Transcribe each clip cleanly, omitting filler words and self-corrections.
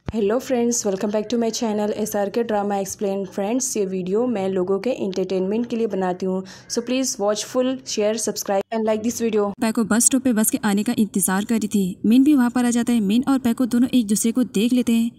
Hello friends, welcome back to my channel SRK drama explain. Friends, ये video मैं लोगों के एंटरटेनमेंट के लिए बनाती हूँ, so please watch full, share, subscribe and like this video. पैको बस स्टॉप पे बस के आने का इंतजार कर रही थी। मिन भी वहाँ पर आ जाता है। मिन और पैको दोनों एक दूसरे को देख लेते हैं,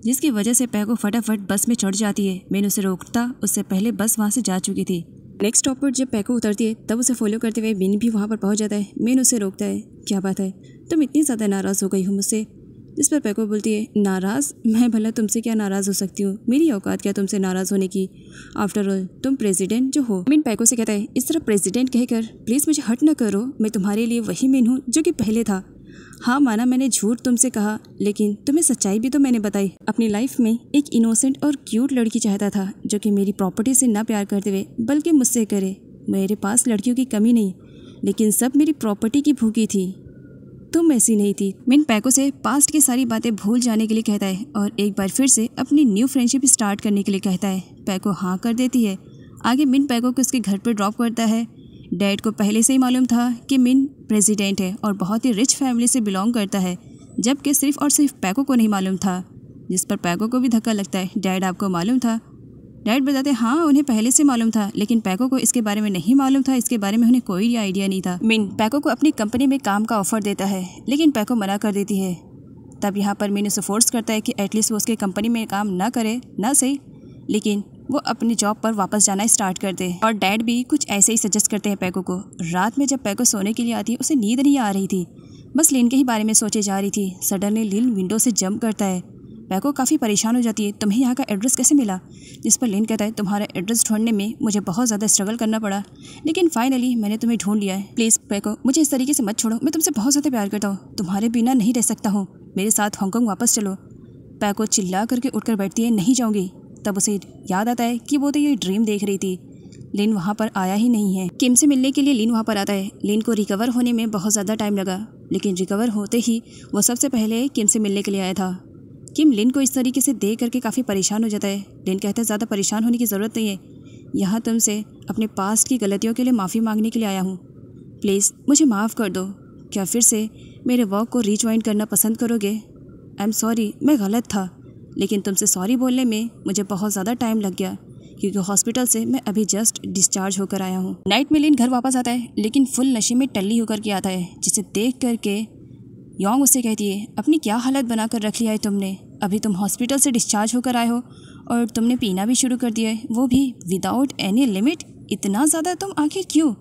जिसकी वजह से पैको फटाफट बस में चढ़ जाती है। मिन उसे रोकता, उससे पहले बस वहाँ से जा चुकी थी। नेक्स्ट स्टॉप पर जब पैको उतरती है तब उसे फॉलो करते हुए मिन भी वहाँ पर पहुँच जाता है। मिन उसे रोकता है, क्या बात है, तुम इतनी ज़्यादा नाराज़ हो गई हो मुझसे? जिस पर पैको बोलती है, नाराज़? मैं भला तुमसे क्या नाराज़ हो सकती हूँ? मेरी औकात क्या तुमसे नाराज़ होने की? आफ्टर ऑल तुम प्रेसिडेंट जो हो। मिन पैको से कहता है, इस तरह प्रेसिडेंट कहकर प्लीज़ मुझे हर्ट न करो। मैं तुम्हारे लिए वही मिन हूँ जो कि पहले था। हाँ माना मैंने झूठ तुमसे कहा, लेकिन तुम्हें सच्चाई भी तो मैंने बताई। अपनी लाइफ में एक इनोसेंट और क्यूट लड़की चाहता था जो कि मेरी प्रॉपर्टी से ना प्यार करते हुए बल्कि मुझसे करे। मेरे पास लड़कियों की कमी नहीं, लेकिन सब मेरी प्रॉपर्टी की भूखी थी। तुम ऐसी नहीं थी। मिन पैको से पास्ट की सारी बातें भूल जाने के लिए कहता है और एक बार फिर से अपनी न्यू फ्रेंडशिप स्टार्ट करने के लिए कहता है। पैको हाँ कर देती है। आगे मिन पैको को उसके घर पर ड्रॉप करता है। डैड को पहले से ही मालूम था कि मिन प्रेसिडेंट है और बहुत ही रिच फैमिली से बिलोंग करता है, जबकि सिर्फ और सिर्फ पैको को नहीं मालूम था, जिस पर पैको को भी धक्का लगता है। डैड आपको मालूम था? डैड बताते हाँ उन्हें पहले से मालूम था, लेकिन पैको को इसके बारे में नहीं मालूम था। इसके बारे में उन्हें कोई आइडिया नहीं था। मिन पैको को अपनी कंपनी में काम का ऑफर देता है, लेकिन पैको मना कर देती है। तब यहाँ पर मिन उसे फोर्स करता है कि एटलीस्ट वो उसके कंपनी में काम ना करे, ना सही, लेकिन वो अपनी जॉब पर वापस जाना स्टार्ट कर दे। और डैड भी कुछ ऐसे ही सजेस्ट करते हैं पैको को। रात में जब पैको सोने के लिए आती है, उसे नींद नहीं आ रही थी, बस लिन के ही बारे में सोचे जा रही थी। सडनली लिन विंडो से जंप करता है। पैको काफ़ी परेशान हो जाती है, तुम्हें यहाँ का एड्रेस कैसे मिला? जिस पर लिन कहता है, तुम्हारा एड्रेस ढूंढने में मुझे बहुत ज़्यादा स्ट्रगल करना पड़ा, लेकिन फाइनली मैंने तुम्हें ढूंढ लिया है। प्लीज़ पैको, मुझे इस तरीके से मत छोड़ो, मैं तुमसे बहुत ज़्यादा प्यार करता हूँ, तुम्हारे बिना नहीं रह सकता हूँ, मेरे साथ हांगकांग वापस चलो। पैको चिल्ला करके उठकर बैठती है, नहीं जाऊँगी। तब उसे याद आता है कि वो तो ये ड्रीम देख रही थी। लिन वहाँ पर आया ही नहीं है। किम से मिलने के लिए लिन वहाँ पर आता है। लिन को रिकवर होने में बहुत ज़्यादा टाइम लगा, लेकिन रिकवर होते ही वो सबसे पहले किम से मिलने के लिए आया था। किम लिन को इस तरीके से देख करके काफ़ी परेशान हो जाता है। लिन कहता है, ज़्यादा परेशान होने की ज़रूरत नहीं है, यहाँ तुमसे अपने पास्ट की गलतियों के लिए माफ़ी मांगने के लिए आया हूँ। प्लीज़ मुझे माफ़ कर दो। क्या फिर से मेरे वर्क को रीज्वाइन करना पसंद करोगे? आई एम सॉरी, मैं गलत था, लेकिन तुमसे सॉरी बोलने में मुझे बहुत ज़्यादा टाइम लग गया, क्योंकि हॉस्पिटल से मैं अभी जस्ट डिस्चार्ज होकर आया हूँ। नाइट में लिन घर वापस आता है, लेकिन फुल नशे में टल्ली होकर के आता है, जिसे देख करके योंग उससे कहती है, अपनी क्या हालत बना कर रख लिया है तुमने? अभी तुम हॉस्पिटल से डिस्चार्ज होकर आए हो और तुमने पीना भी शुरू कर दिया है, वो भी विदाउट एनी लिमिट। इतना ज़्यादा तुम आखिर क्यों?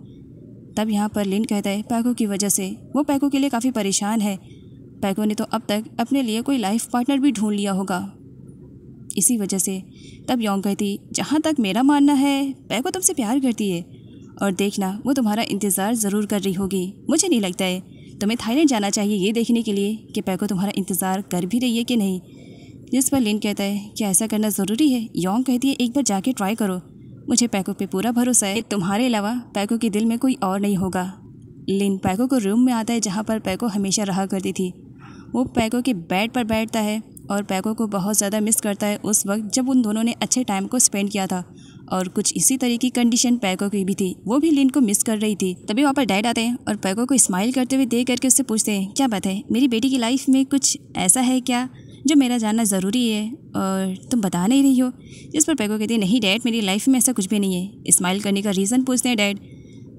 तब यहाँ पर लिन कहता है, पैको की वजह से। वो पैको के लिए काफ़ी परेशान है। पैको ने तो अब तक अपने लिए कोई लाइफ पार्टनर भी ढूंढ लिया होगा, इसी वजह से। तब योंग कहती, जहाँ तक मेरा मानना है पैको तुमसे प्यार करती है, और देखना वो तुम्हारा इंतज़ार ज़रूर कर रही होगी। मुझे नहीं लगता है तुम्हें थाईलैंड जाना चाहिए ये देखने के लिए कि पैको तुम्हारा इंतज़ार कर भी रही है कि नहीं। जिस पर लिन कहता है, क्या ऐसा करना ज़रूरी है? योंग कहती है, एक बार जाके ट्राई करो, मुझे पैको पे पूरा भरोसा है, तुम्हारे अलावा पैको के दिल में कोई और नहीं होगा। लिन पैको को रूम में आता है जहाँ पर पैको हमेशा रहा करती थी। वो पैको के बेड पर बैठता है और पैको को बहुत ज़्यादा मिस करता है उस वक्त जब उन दोनों ने अच्छे टाइम को स्पेंड किया था। और कुछ इसी तरह की कंडीशन पैको की भी थी, वो भी लिन को मिस कर रही थी। तभी वहाँ पर डैड आते हैं और पैको को स्माइल करते हुए देख करके उससे पूछते हैं, क्या बात है, मेरी बेटी की लाइफ में कुछ ऐसा है क्या जो मेरा जानना ज़रूरी है और तुम बता नहीं रही हो? जिस पर पैको कहती है, नहीं डैड, मेरी लाइफ में ऐसा कुछ भी नहीं है। स्माइल करने का रीज़न पूछते हैं डैड।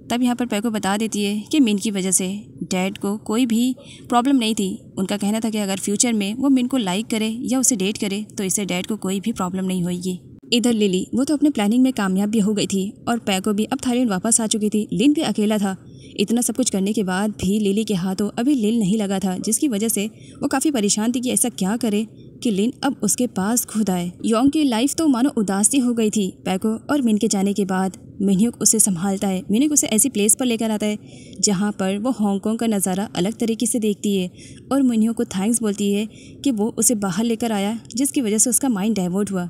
तब यहाँ पर पैको बता देती है कि मिन की वजह से डैड को कोई भी प्रॉब्लम नहीं थी। उनका कहना था कि अगर फ्यूचर में वो मिन को लाइक करे या उसे डेट करे तो इससे डैड को कोई भी प्रॉब्लम नहीं होगी। इधर लिली, वो तो अपने प्लानिंग में कामयाब भी हो गई थी और पैको भी अब थाईलैंड वापस आ चुकी थी। लिन भी अकेला था। इतना सब कुछ करने के बाद भी लिली के हाथों अभी लिन नहीं लगा था, जिसकी वजह से वो काफ़ी परेशान थी कि ऐसा क्या करे कि लिन अब उसके पास खुद आए। योंग की लाइफ तो मानो उदास सी हो गई थी पैको और मिन के जाने के बाद। मिन्ह्युक उसे संभालता है। मिन्ह्युक उसे ऐसी प्लेस पर लेकर आता है जहाँ पर वो हांगकांग का नज़ारा अलग तरीके से देखती है और मिन्ह्युक को थैंक्स बोलती है कि वो उसे बाहर लेकर आया, जिसकी वजह से उसका माइंड डाइवर्ट हुआ।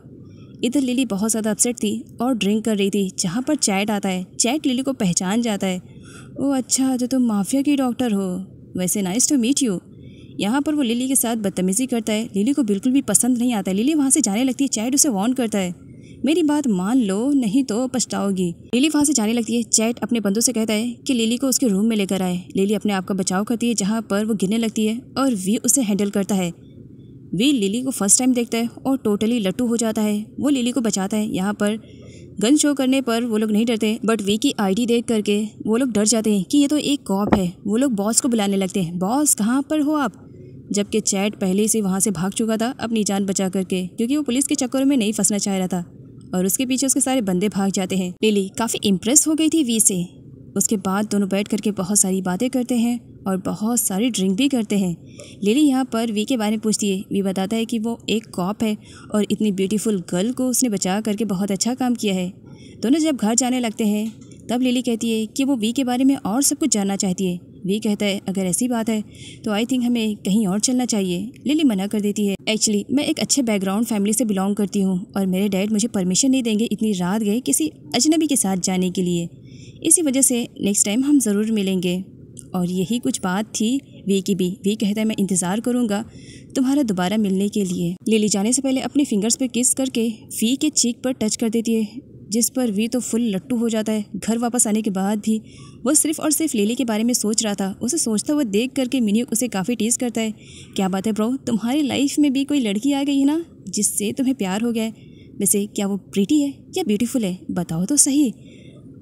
इधर लिली बहुत ज़्यादा अपसेट थी और ड्रिंक कर रही थी, जहाँ पर चैट आता है। चैट लिली को पहचान जाता है। ओह अच्छा, तो तुम माफिया की डॉक्टर हो, वैसे नाइस टू मीट यू। यहाँ पर वो लिली के साथ बदतमीज़ी करता है। लिली को बिल्कुल भी पसंद नहीं आता है। लिली वहाँ से जाने लगती है। चैट उसे वार्न करता है, मेरी बात मान लो नहीं तो पछताओगी। लिली वहाँ से जाने लगती है। चैट अपने बंधु से कहता है कि लिली को उसके रूम में लेकर आए। लिली अपने आप का बचाव करती है, जहाँ पर वो गिरने लगती है और वी उसे हैंडल करता है। वी लिली को फर्स्ट टाइम देखता है और टोटली लट्टू हो जाता है। वो लिली को बचाता है। यहाँ पर गन शो करने पर वो लोग नहीं डरते, बट वी की आईडी देख करके वो लोग डर जाते हैं कि ये तो एक कॉप है। वो लोग बॉस को बुलाने लगते हैं, बॉस कहाँ पर हो आप, जबकि चैट पहले से वहाँ से भाग चुका था अपनी जान बचा करके, क्योंकि वो पुलिस के चक्कर में नहीं फंसना चाह रहा था और उसके पीछे उसके सारे बंदे भाग जाते हैं। लिली काफ़ी इम्प्रेस हो गई थी वी से। उसके बाद दोनों बैठ करके बहुत सारी बातें करते हैं और बहुत सारी ड्रिंक भी करते हैं। लिली यहाँ पर वी के बारे में पूछती है। वी बताता है कि वो एक कॉप है और इतनी ब्यूटीफुल गर्ल को उसने बचा करके बहुत अच्छा काम किया है। दोनों जब घर जाने लगते हैं तब लिली कहती है कि वो वी के बारे में और सब कुछ जानना चाहती है। वी कहता है अगर ऐसी बात है तो आई थिंक हमें कहीं और चलना चाहिए। लिली मना कर देती है। एक्चुअली मैं एक अच्छे बैकग्राउंड फैमिली से बिलोंग करती हूँ और मेरे डैड मुझे परमिशन नहीं देंगे इतनी रात गए किसी अजनबी के साथ जाने के लिए। इसी वजह से नेक्स्ट टाइम हम ज़रूर मिलेंगे। और यही कुछ बात थी वी की भी। वी कहता है मैं इंतज़ार करूँगा तुम्हारा दोबारा मिलने के लिए। लिली जाने से पहले अपने फिंगर्स पे किस करके वी के चीक पर टच कर देती है, जिस पर वी तो फुल लट्टू हो जाता है। घर वापस आने के बाद भी वो सिर्फ और सिर्फ लिली के बारे में सोच रहा था। उसे सोचता हुआ देख करके मिन्यूक उसे काफ़ी टीज़ करता है। क्या बात है ब्रो, तुम्हारी लाइफ में भी कोई लड़की आ गई है ना जिससे तुम्हें प्यार हो गया है। वैसे क्या वो प्रीटी है या ब्यूटीफुल है, बताओ तो सही,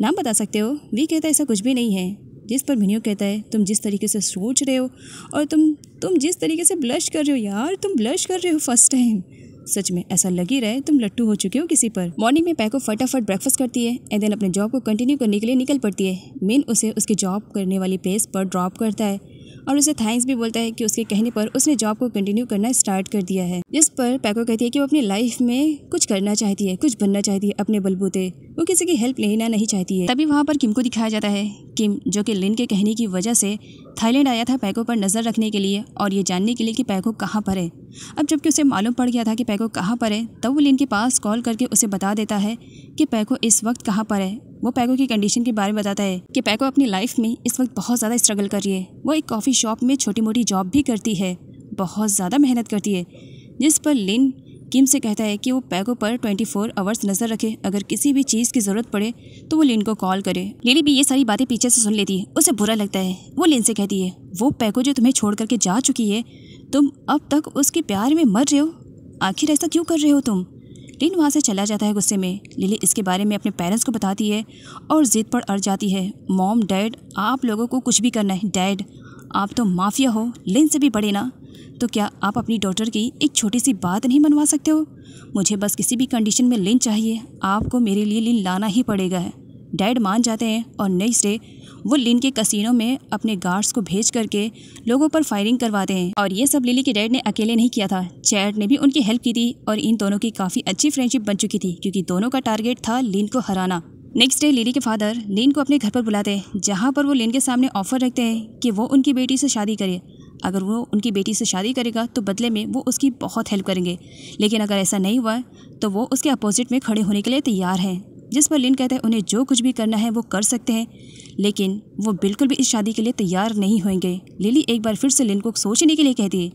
नाम बता सकते हो। वी कहता है ऐसा कुछ भी नहीं है। जिस पर मिन्यूक कहता है तुम जिस तरीके से सोच रहे हो और तुम जिस तरीके से ब्लश कर रहे हो यार, तुम ब्लश कर रहे हो फर्स्ट टाइम, सच में ऐसा लग ही रहा है तुम लट्टू हो चुके हो किसी पर। मॉर्निंग में पैको फटाफट ब्रेकफास्ट करती है एंड देन अपने जॉब को कंटिन्यू करने के लिए निकल पड़ती है। मिन उसे उसकी जॉब करने वाली प्लेस पर ड्रॉप करता है और उसे थैंक्स भी बोलता है कि उसके कहने पर उसने जॉब को कंटिन्यू करना स्टार्ट कर दिया है। जिस पर पैको कहती है कि वो अपनी लाइफ में कुछ करना चाहती है, कुछ बनना चाहती है अपने बलबूते, वो किसी की हेल्प लेना नहीं चाहती है। तभी वहाँ पर किम को दिखाया जाता है। किम जो कि लिन के कहने की वजह से थाईलैंड आया था पैको पर नज़र रखने के लिए और ये जानने के लिए कि पैको कहाँ पर है। अब जबकि उसे मालूम पड़ गया था कि पैको कहाँ पर है, तब वो लिन के पास कॉल करके उसे बता देता है कि पैको इस वक्त कहाँ पर है। वो पैको की कंडीशन के बारे में बताता है कि पैको अपनी लाइफ में इस वक्त बहुत ज़्यादा स्ट्रगल कर रही है। वो एक कॉफ़ी शॉप में छोटी मोटी जॉब भी करती है, बहुत ज़्यादा मेहनत करती है। जिस पर लिन किम से कहता है कि वो पैको पर 24 आवर्स नज़र रखे, अगर किसी भी चीज़ की ज़रूरत पड़े तो वो लिन को कॉल करे। लिली भी ये सारी बातें पीछे से सुन लेती है। उसे बुरा लगता है। वो लिन से कहती है वो पैको जो तुम्हें छोड़ करके जा चुकी है, तुम अब तक उसके प्यार में मर रहे हो, आखिर ऐसा क्यों कर रहे हो तुम। लिन वहाँ से चला जाता है गुस्से में। लिली इसके बारे में अपने पेरेंट्स को बताती है और ज़िद पर अड़ जाती है। मॉम डैड आप लोगों को कुछ भी करना है, डैड आप तो माफिया हो, लिन से भी बड़े ना, तो क्या आप अपनी डॉटर की एक छोटी सी बात नहीं मनवा सकते हो। मुझे बस किसी भी कंडीशन में लिन चाहिए, आपको मेरे लिए लिन लाना ही पड़ेगा। डैड मान जाते हैं और नेक्स्ट डे वो लिन के कसिनो में अपने गार्ड्स को भेज करके लोगों पर फायरिंग करवाते हैं। और ये सब लिली के डैड ने अकेले नहीं किया था, चैट ने भी उनकी हेल्प की थी और इन दोनों की काफ़ी अच्छी फ्रेंडशिप बन चुकी थी क्योंकि दोनों का टारगेट था लिन को हराना। नेक्स्ट डे लिली के फादर लिन को अपने घर पर बुलाते हैं, जहाँ पर वो लिन के सामने ऑफर रखते हैं कि वो उनकी बेटी से शादी करे। अगर वो उनकी बेटी से शादी करेगा तो बदले में वो उसकी बहुत हेल्प करेंगे, लेकिन अगर ऐसा नहीं हुआ तो वो उसके अपोजिट में खड़े होने के लिए तैयार हैं। जिस पर लिन कहते हैं उन्हें जो कुछ भी करना है वो कर सकते हैं, लेकिन वो बिल्कुल भी इस शादी के लिए तैयार नहीं होंगे। लिली एक बार फिर से लिन को सोचने के लिए कहती है।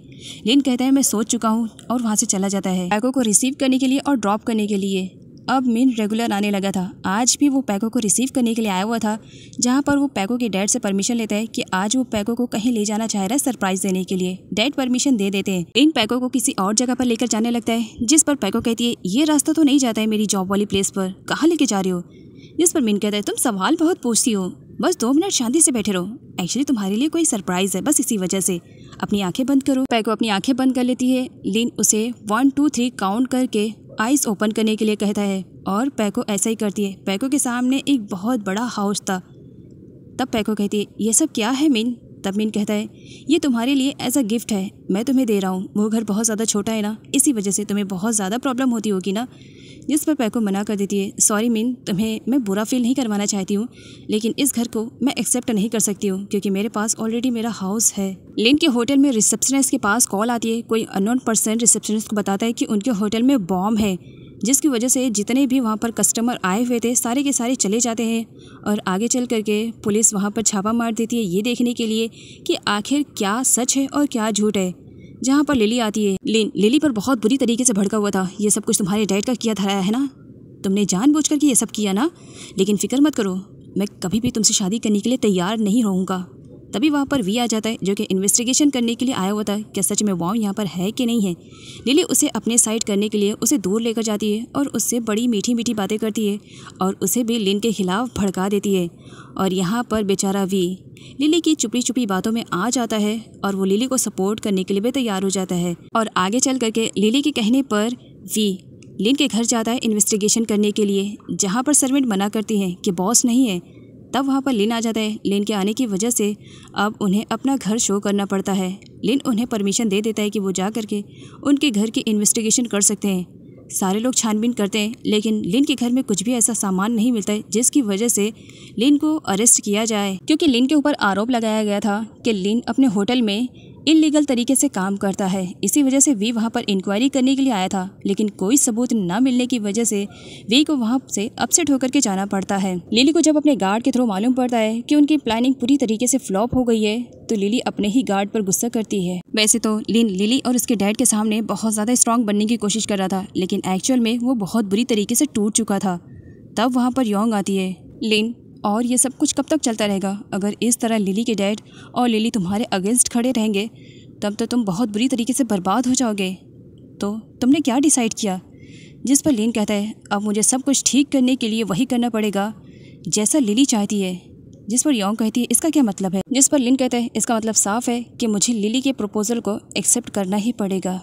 लिन कहता है मैं सोच चुका हूँ और वहाँ से चला जाता है पैको को रिसीव करने के लिए और ड्रॉप करने के लिए। अब मिन रेगुलर आने लगा था। आज भी वो पैको को रिसीव करने के लिए आया हुआ था, जहाँ पर वो पैको के डैड से परमिशन लेता है कि आज वो पैको को कहीं ले जाना चाह रहा है सरप्राइज देने के लिए। डैड परमिशन दे देते हैं। इन पैको को किसी और जगह पर लेकर जाने लगता है, जिस पर पैको कहती है ये रास्ता तो नहीं जाता है मेरी जॉब वाली प्लेस पर, कहाँ लेके जा रही हो। जिस पर मिन कहता है तुम सवाल बहुत पूछती हो, बस 2 मिनट शांति से बैठे रहो, एक्चुअली तुम्हारे लिए कोई सरप्राइज है, बस इसी वजह से अपनी आंखें बंद करो। पैको अपनी आंखें बंद कर लेती है। लिन उसे 1 2 3 काउंट करके आइज ओपन करने के लिए कहता है और पैको ऐसा ही करती है। पैको के सामने एक बहुत बड़ा हाउस था। तब पैको कहती है ये सब क्या है मिन। तब मिन कहता है ये तुम्हारे लिए एज अ गिफ्ट है, मैं तुम्हें दे रहा हूँ। वो घर बहुत ज़्यादा छोटा है ना, इसी वजह से तुम्हें बहुत ज़्यादा प्रॉब्लम होती होगी ना। जिस पर पैको मना कर देती है सॉरी मिन, तुम्हें मैं बुरा फील नहीं करवाना चाहती हूँ, लेकिन इस घर को मैं एक्सेप्ट नहीं कर सकती हूँ क्योंकि मेरे पास ऑलरेडी मेरा हाउस है। लिन के होटल में रिसेप्शनिस्ट के पास कॉल आती है। कोई अननोन पर्सन रिसेप्शनिस्ट को बताता है कि उनके होटल में बॉम्ब है, जिसकी वजह से जितने भी वहाँ पर कस्टमर आए हुए थे सारे के सारे चले जाते हैं। और आगे चल करके पुलिस वहाँ पर छापा मार देती है ये देखने के लिए कि आखिर क्या सच है और क्या झूठ है। जहाँ पर लिली आती है। लिली पर बहुत बुरी तरीके से भड़का हुआ था। ये सब कुछ तुम्हारे डैड का किया धराया है ना, तुमने जानबूझकर के ये सब किया ना, लेकिन फिक्र मत करो, मैं कभी भी तुमसे शादी करने के लिए तैयार नहीं रहूँगा। तभी वहाँ पर वी आ जाता है, जो कि इन्वेस्टिगेशन करने के लिए आया हुआ था कि सच में वॉन्ग यहाँ पर है कि नहीं है। लिली उसे अपने साइड करने के लिए उसे दूर लेकर जाती है और उससे बड़ी मीठी मीठी बातें करती है और उसे भी लिन के खिलाफ भड़का देती है। और यहाँ पर बेचारा वी लिली की चुपी चुपी बातों में आ जाता है और वो लिली को सपोर्ट करने के लिए भी तैयार हो जाता है। और आगे चल करके लिली के कहने पर वी लिन के घर जाता है इन्वेस्टिगेशन करने के लिए, जहाँ पर सर्वेंट मना करती हैं कि बॉस नहीं है। तब वहाँ पर लिन आ जाता है। लिन के आने की वजह से अब उन्हें अपना घर शो करना पड़ता है। लिन उन्हें परमिशन दे देता है कि वो जा करके उनके घर की इन्वेस्टिगेशन कर सकते हैं। सारे लोग छानबीन करते हैं, लेकिन लिन के घर में कुछ भी ऐसा सामान नहीं मिलता है जिसकी वजह से लिन को अरेस्ट किया जाए, क्योंकि लिन के ऊपर आरोप लगाया गया था कि लिन अपने होटल में इलीगल तरीके से काम करता है। इसी वजह से वी वहाँ पर इंक्वायरी करने के लिए आया था, लेकिन कोई सबूत ना मिलने की वजह से वी को वहाँ से अपसेट होकर के जाना पड़ता है। लिली को जब अपने गार्ड के थ्रू मालूम पड़ता है कि उनकी प्लानिंग पूरी तरीके से फ्लॉप हो गई है, तो लिली अपने ही गार्ड पर गुस्सा करती है। वैसे तो लिली और उसके डैड के सामने बहुत ज़्यादा स्ट्रॉन्ग बनने की कोशिश कर रहा था, लेकिन एक्चुअल में वो बहुत बुरी तरीके से टूट चुका था। तब वहाँ पर योंग आती है। लिन, और ये सब कुछ कब तक चलता रहेगा? अगर इस तरह लिली के डैड और लिली तुम्हारे अगेंस्ट खड़े रहेंगे तब तो तुम बहुत बुरी तरीके से बर्बाद हो जाओगे। तो तुमने क्या डिसाइड किया? जिस पर लिन कहता है अब मुझे सब कुछ ठीक करने के लिए वही करना पड़ेगा जैसा लिली चाहती है। जिस पर योंग कहती है इसका क्या मतलब है? जिस पर लिन कहता है इसका मतलब साफ है कि मुझे लिली के प्रपोजल को एक्सेप्ट करना ही पड़ेगा।